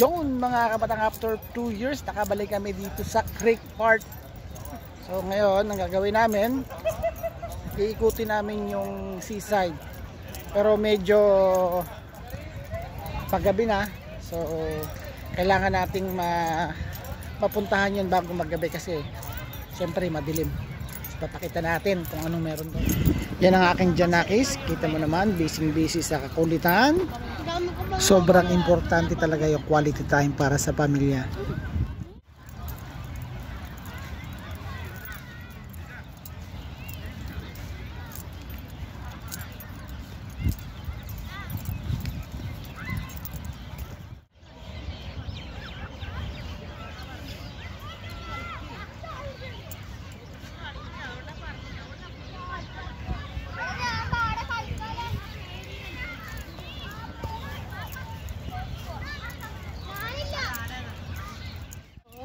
Yun mga kabatang, after 2 years nakabalik kami dito sa Creek Park. So ngayon ang gagawin namin, iikutin namin yung seaside. Pero medyo paggabi na, so kailangan nating mapuntahan yun bago maggabi kasi syempre madilim. So papakita natin kung anong meron doon. Yan ang aking Janakis, kita mo naman, busy sa kakulitan. Sobrang importante talaga yung quality time para sa pamilya.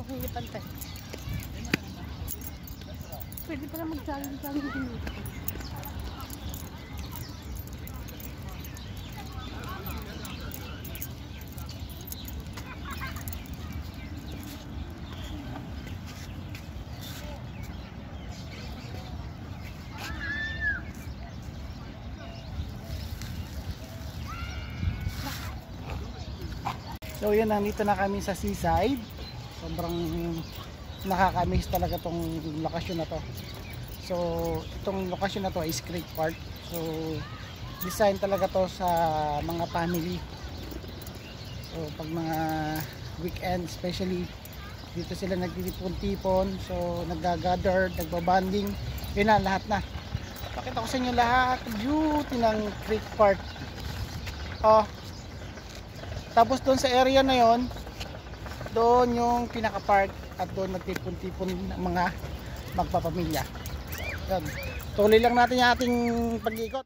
Hindi pantay. Pwede pala mag-jogging dito. So yan, nandito na kami sa seaside. Sobrang nakaka-amaze talaga tong lokasyon na to. So itong lokasyon na to is Creek Park. So design talaga to sa mga family. So pag mga weekend especially, dito sila nagtitipon-tipon. So nag-gather, nagbabanding. Yun na, lahat na. Pakita ko sa inyo lahat beauty ng Creek Park. Oh. Tapos doon sa area na yon, doon yung pinaka-park at doon nagtipon-tipon ng mga magpapamilya. Yan. Tuloy lang natin yung ating pag-ikot.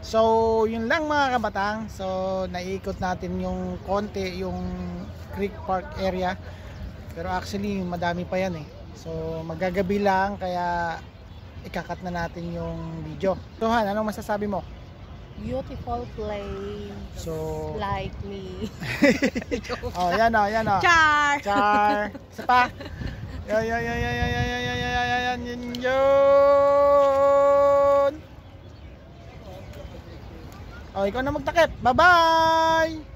So yun lang mga kabatang, so naiikot natin yung konti yung Creek Park area, pero actually madami pa yan eh. So magagabi lang kaya ikakat na natin yung video. So Han, anong masasabi mo? Beautiful place. So Like me. oh yan o, yan o. Char! Char! Isa pa. Yan. Oh, ikaw na magtakip. Bye-bye!